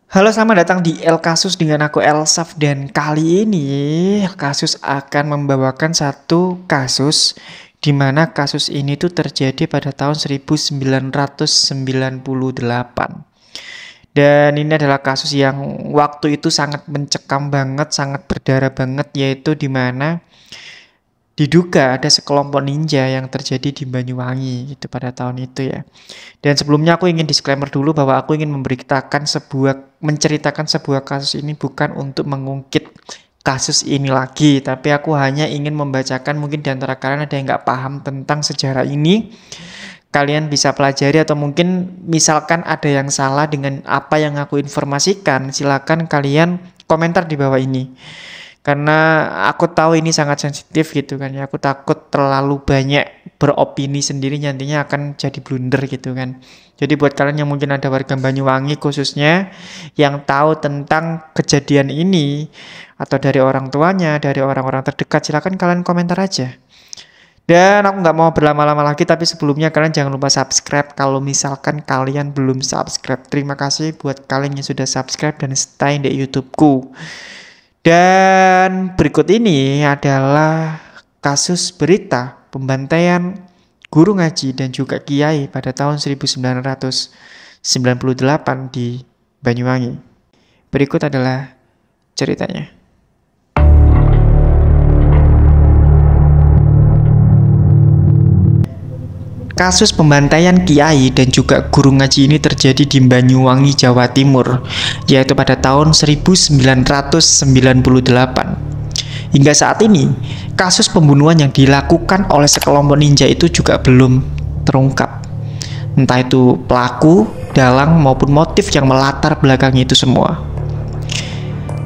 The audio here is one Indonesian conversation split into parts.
Halo, selamat datang di El Kasus dengan aku Elsaf, dan kali ini El Kasus akan membawakan satu kasus di mana kasus ini tuh terjadi pada tahun 1998. Dan ini adalah kasus yang waktu itu sangat mencekam banget, sangat berdarah banget, yaitu di mana diduga ada sekelompok ninja yang terjadi di Banyuwangi itu pada tahun itu ya. Dan sebelumnya aku ingin disclaimer dulu bahwa aku ingin menceritakan sebuah kasus ini bukan untuk mengungkit kasus ini lagi, tapi aku hanya ingin membacakan, mungkin di antara kalian ada yang nggak paham tentang sejarah ini, kalian bisa pelajari, atau mungkin misalkan ada yang salah dengan apa yang aku informasikan, silakan kalian komentar di bawah ini. Karena aku tahu ini sangat sensitif gitu kan ya, aku takut terlalu banyak beropini sendiri nantinya akan jadi blunder gitu kan. Jadi buat kalian yang mungkin ada warga Banyuwangi khususnya yang tahu tentang kejadian ini, atau dari orang tuanya, dari orang-orang terdekat, silakan kalian komentar aja. Dan aku nggak mau berlama-lama lagi, tapi sebelumnya kalian jangan lupa subscribe kalau misalkan kalian belum subscribe. Terima kasih buat kalian yang sudah subscribe dan stay di YouTubeku. Dan berikut ini adalah kasus berita pembantaian guru ngaji dan juga kiai pada tahun 1998 di Banyuwangi. Berikut adalah ceritanya. Kasus pembantaian kiai dan juga guru ngaji ini terjadi di Banyuwangi, Jawa Timur, yaitu pada tahun 1998. Hingga saat ini, kasus pembunuhan yang dilakukan oleh sekelompok ninja itu juga belum terungkap. Entah itu pelaku, dalang, maupun motif yang melatar belakangi itu semua.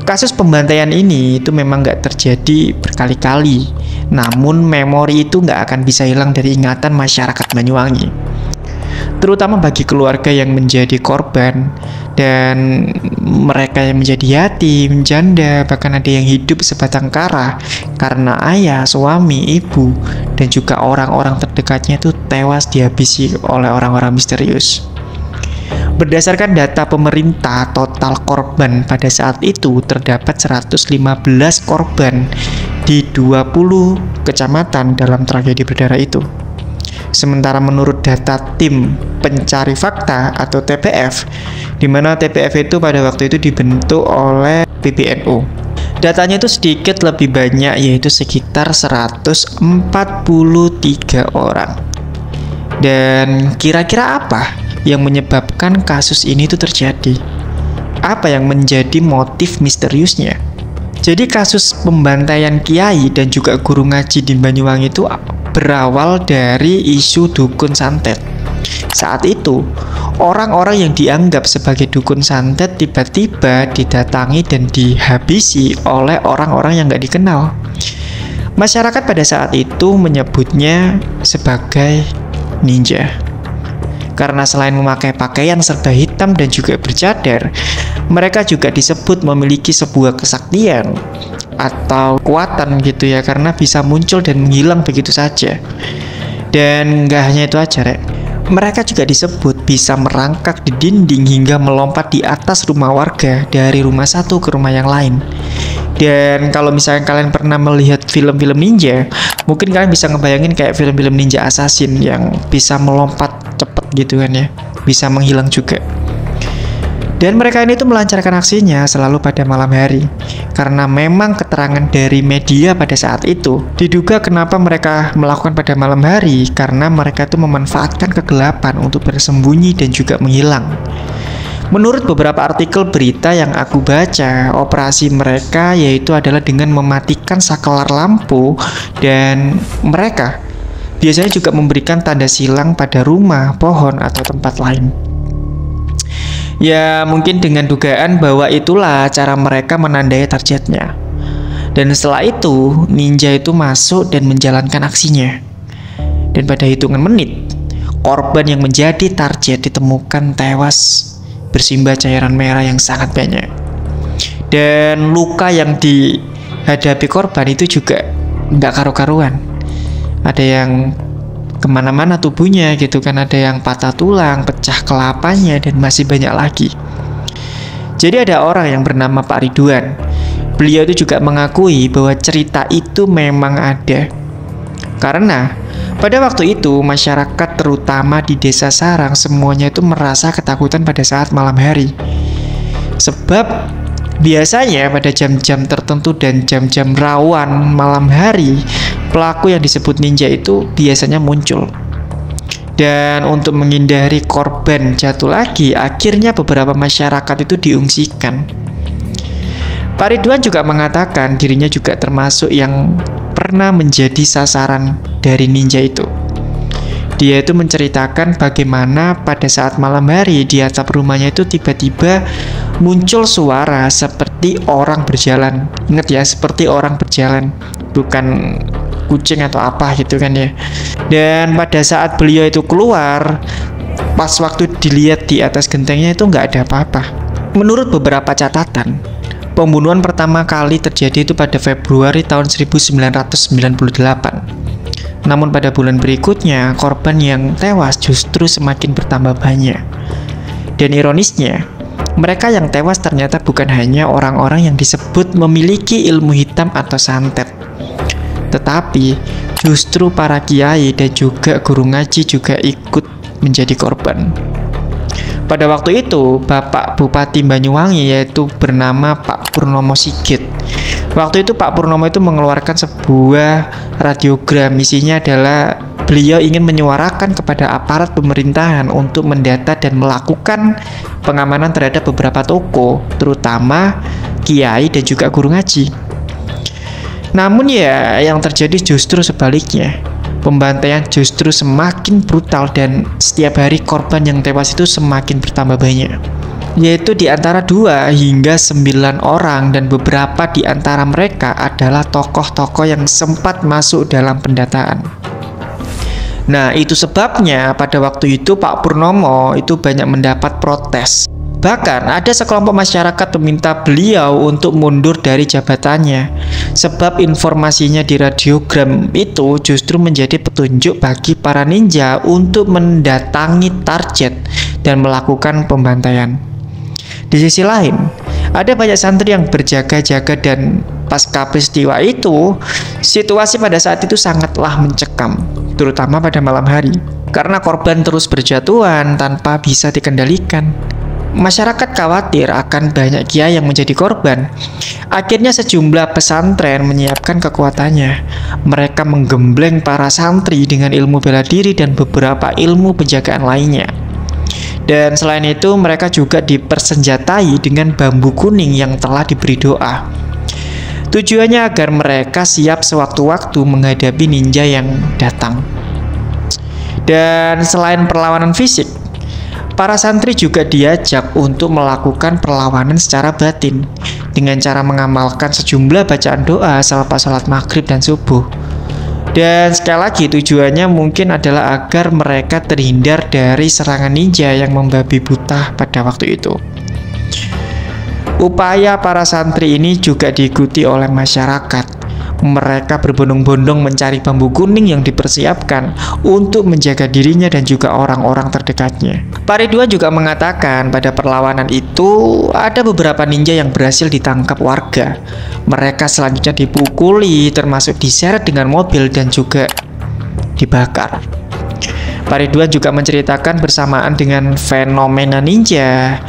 Kasus pembantaian ini itu memang nggak terjadi berkali-kali, namun memori itu nggak akan bisa hilang dari ingatan masyarakat Banyuwangi, terutama bagi keluarga yang menjadi korban dan mereka yang menjadi yatim, janda, bahkan ada yang hidup sebatang kara karena ayah, suami, ibu, dan juga orang-orang terdekatnya itu tewas dihabisi oleh orang-orang misterius. Berdasarkan data pemerintah, total korban pada saat itu terdapat 115 korban di 20 kecamatan dalam tragedi berdarah itu. Sementara menurut data tim pencari fakta atau TPF, di mana TPF itu pada waktu itu dibentuk oleh PBNU, datanya itu sedikit lebih banyak, yaitu sekitar 143 orang. Dan kira-kira apa yang menyebabkan kasus ini itu terjadi? Apa yang menjadi motif misteriusnya? Jadi kasus pembantaian kiai dan juga guru ngaji di Banyuwangi itu berawal dari isu dukun santet. Saat itu, orang-orang yang dianggap sebagai dukun santet tiba-tiba didatangi dan dihabisi oleh orang-orang yang nggak dikenal. Masyarakat pada saat itu menyebutnya sebagai ninja. Karena selain memakai pakaian serba hitam dan juga bercadar, mereka juga disebut memiliki sebuah kesaktian atau kekuatan gitu ya, karena bisa muncul dan menghilang begitu saja. Dan nggak hanya itu aja, Rek. Mereka juga disebut bisa merangkak di dinding hingga melompat di atas rumah warga dari rumah satu ke rumah yang lain. Dan kalau misalnya kalian pernah melihat film-film ninja, mungkin kalian bisa ngebayangin kayak film-film ninja assassin yang bisa melompat cepet gitu kan ya, bisa menghilang juga. Dan mereka ini tuh melancarkan aksinya selalu pada malam hari, karena memang keterangan dari media pada saat itu diduga kenapa mereka melakukan pada malam hari, karena mereka tuh memanfaatkan kegelapan untuk bersembunyi dan juga menghilang. Menurut beberapa artikel berita yang aku baca, operasi mereka yaitu adalah dengan mematikan saklar lampu, dan mereka biasanya juga memberikan tanda silang pada rumah, pohon, atau tempat lain. Ya, mungkin dengan dugaan bahwa itulah cara mereka menandai targetnya. Dan setelah itu, ninja itu masuk dan menjalankan aksinya. Dan pada hitungan menit, korban yang menjadi target ditemukan tewas bersimbah cairan merah yang sangat banyak. Dan luka yang dihadapi korban itu juga nggak karu-karuan. Ada yang kemana-mana tubuhnya gitu kan, ada yang patah tulang, pecah kelapanya, dan masih banyak lagi. Jadi ada orang yang bernama Pak Ridwan. Beliau itu juga mengakui bahwa cerita itu memang ada. Karena pada waktu itu masyarakat terutama di desa Sarang semuanya itu merasa ketakutan pada saat malam hari. Sebab biasanya pada jam-jam tertentu dan jam-jam rawan malam hari, pelaku yang disebut ninja itu biasanya muncul. Dan untuk menghindari korban jatuh lagi, akhirnya beberapa masyarakat itu diungsikan. Pak Ridwan juga mengatakan dirinya juga termasuk yang pernah menjadi sasaran dari ninja itu. Dia itu menceritakan bagaimana pada saat malam hari di atap rumahnya itu tiba-tiba muncul suara seperti orang berjalan. Ingat ya, seperti orang berjalan, bukan kucing atau apa gitu kan ya. Dan pada saat beliau itu keluar, pas waktu dilihat di atas gentengnya itu nggak ada apa-apa. Menurut beberapa catatan, pembunuhan pertama kali terjadi itu pada Februari tahun 1998. Namun pada bulan berikutnya, korban yang tewas justru semakin bertambah banyak. Dan ironisnya, mereka yang tewas ternyata bukan hanya orang-orang yang disebut memiliki ilmu hitam atau santet, tetapi justru para kiai dan juga guru ngaji juga ikut menjadi korban. Pada waktu itu, Bapak Bupati Banyuwangi yaitu bernama Pak Purnomo Sigit. Waktu itu Pak Purnomo itu mengeluarkan sebuah radiogram. Isinya adalah beliau ingin menyuarakan kepada aparat pemerintahan untuk mendata dan melakukan pengamanan terhadap beberapa toko, terutama kiai dan juga guru ngaji. Namun ya, yang terjadi justru sebaliknya. Pembantaian justru semakin brutal dan setiap hari korban yang tewas itu semakin bertambah banyak. Yaitu di antara 2 hingga 9 orang, dan beberapa di antara mereka adalah tokoh-tokoh yang sempat masuk dalam pendataan. Nah, itu sebabnya pada waktu itu Pak Purnomo itu banyak mendapat protes. Bahkan ada sekelompok masyarakat meminta beliau untuk mundur dari jabatannya, sebab informasinya di radiogram itu justru menjadi petunjuk bagi para ninja untuk mendatangi target dan melakukan pembantaian. Di sisi lain, ada banyak santri yang berjaga-jaga, dan pasca peristiwa itu, situasi pada saat itu sangatlah mencekam, terutama pada malam hari, karena korban terus berjatuhan tanpa bisa dikendalikan. Masyarakat khawatir akan banyak kiai yang menjadi korban. Akhirnya sejumlah pesantren menyiapkan kekuatannya. Mereka menggembleng para santri dengan ilmu bela diri dan beberapa ilmu penjagaan lainnya. Dan selain itu, mereka juga dipersenjatai dengan bambu kuning yang telah diberi doa. Tujuannya agar mereka siap sewaktu-waktu menghadapi ninja yang datang. Dan selain perlawanan fisik, para santri juga diajak untuk melakukan perlawanan secara batin dengan cara mengamalkan sejumlah bacaan doa selepas sholat maghrib dan subuh. Dan sekali lagi tujuannya mungkin adalah agar mereka terhindar dari serangan ninja yang membabi buta pada waktu itu. Upaya para santri ini juga diikuti oleh masyarakat. Mereka berbondong-bondong mencari bambu kuning yang dipersiapkan untuk menjaga dirinya dan juga orang-orang terdekatnya. Pak Ridwan juga mengatakan pada perlawanan itu ada beberapa ninja yang berhasil ditangkap warga. Mereka selanjutnya dipukuli, termasuk diseret dengan mobil dan juga dibakar. Pak Ridwan juga menceritakan bersamaan dengan fenomena ninja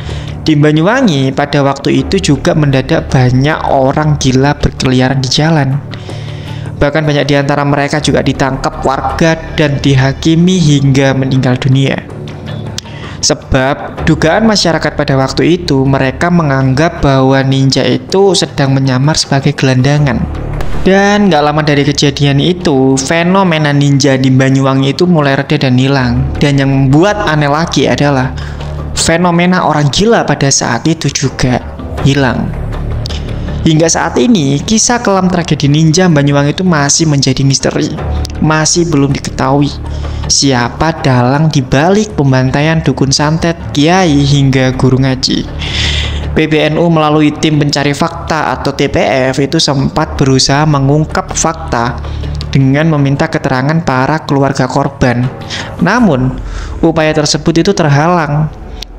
di Banyuwangi pada waktu itu juga mendadak banyak orang gila berkeliaran di jalan. Bahkan banyak di antara mereka juga ditangkap warga dan dihakimi hingga meninggal dunia. Sebab dugaan masyarakat pada waktu itu, mereka menganggap bahwa ninja itu sedang menyamar sebagai gelandangan. Dan gak lama dari kejadian itu, fenomena ninja di Banyuwangi itu mulai reda dan hilang. Dan yang membuat aneh lagi adalah fenomena orang gila pada saat itu juga hilang. Hingga saat ini, kisah kelam tragedi ninja Banyuwangi itu masih menjadi misteri. Masih belum diketahui siapa dalang dibalik pembantaian dukun santet, kiai, hingga guru ngaji. PBNU melalui tim pencari fakta atau TPF itu sempat berusaha mengungkap fakta dengan meminta keterangan para keluarga korban. Namun, upaya tersebut itu terhalang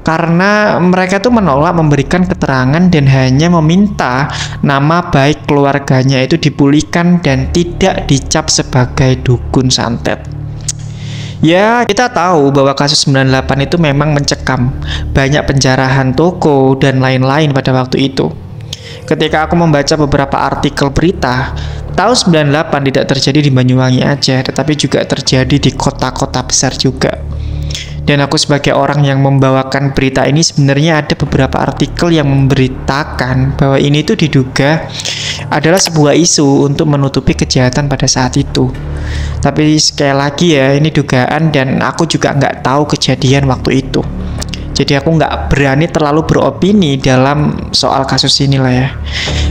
karena mereka tuh menolak memberikan keterangan dan hanya meminta nama baik keluarganya itu dipulihkan dan tidak dicap sebagai dukun santet. Ya, kita tahu bahwa kasus 98 itu memang mencekam, banyak penjarahan toko dan lain-lain pada waktu itu. Ketika aku membaca beberapa artikel berita, tahun 98 tidak terjadi di Banyuwangi aja, tetapi juga terjadi di kota-kota besar juga. Dan aku sebagai orang yang membawakan berita ini sebenarnya ada beberapa artikel yang memberitakan bahwa ini tuh diduga adalah sebuah isu untuk menutupi kejahatan pada saat itu. Tapi sekali lagi ya, ini dugaan dan aku juga nggak tahu kejadian waktu itu. Jadi aku nggak berani terlalu beropini dalam soal kasus ini lah ya.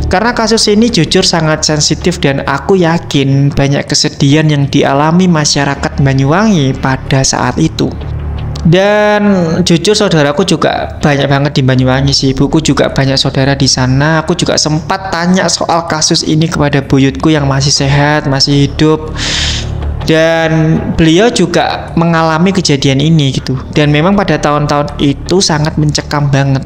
Karena kasus ini jujur sangat sensitif dan aku yakin banyak kesedihan yang dialami masyarakat Banyuwangi pada saat itu. Dan jujur saudaraku juga banyak banget di Banyuwangi sih. Ibuku juga banyak saudara di sana. Aku juga sempat tanya soal kasus ini kepada buyutku yang masih sehat, masih hidup. Dan beliau juga mengalami kejadian ini gitu. Dan memang pada tahun-tahun itu sangat mencekam banget.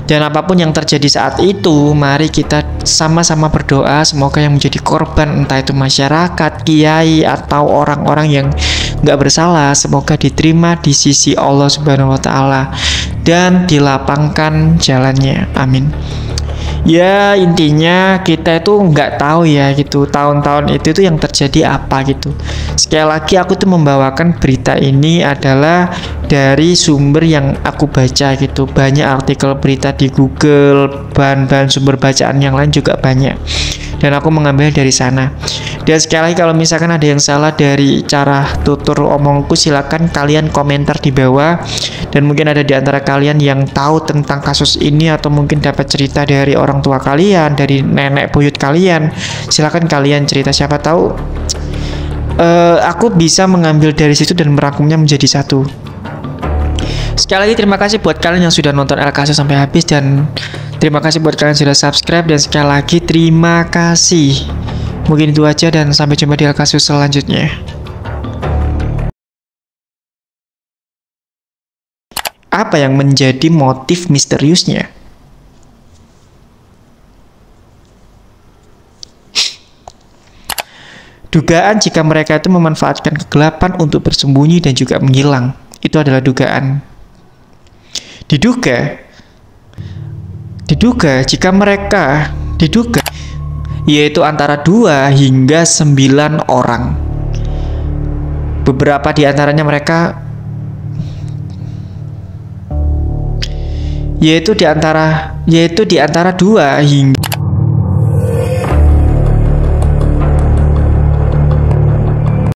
Dan apapun yang terjadi saat itu, mari kita sama-sama berdoa semoga yang menjadi korban, entah itu masyarakat, kiai, atau orang-orang yang nggak bersalah, semoga diterima di sisi Allah Subhanahu wa Ta'ala dan dilapangkan jalannya. Amin. Ya intinya kita itu nggak tahu ya gitu tahun-tahun itu tuh yang terjadi apa gitu. Sekali lagi aku tuh membawakan berita ini adalah dari sumber yang aku baca gitu. Banyak artikel berita di Google, bahan-bahan sumber bacaan yang lain juga banyak. Dan aku mengambil dari sana. Dan sekali lagi kalau misalkan ada yang salah dari cara tutur omongku, silakan kalian komentar di bawah. Dan mungkin ada di antara kalian yang tahu tentang kasus ini atau mungkin dapat cerita dari orang tua kalian, dari nenek buyut kalian, silakan kalian cerita. Siapa tahu aku bisa mengambil dari situ dan merangkumnya menjadi satu. Sekali lagi terima kasih buat kalian yang sudah nonton El Caso sampai habis, dan terima kasih buat kalian yang sudah subscribe, dan sekali lagi terima kasih. Mungkin itu aja dan sampai jumpa di El Caso selanjutnya. Apa yang menjadi motif misteriusnya? Dugaan jika mereka itu memanfaatkan kegelapan untuk bersembunyi dan juga menghilang. Itu adalah dugaan. Diduga jika mereka yaitu antara 2 hingga 9 orang. Beberapa di antaranya mereka yaitu di antara 2 hingga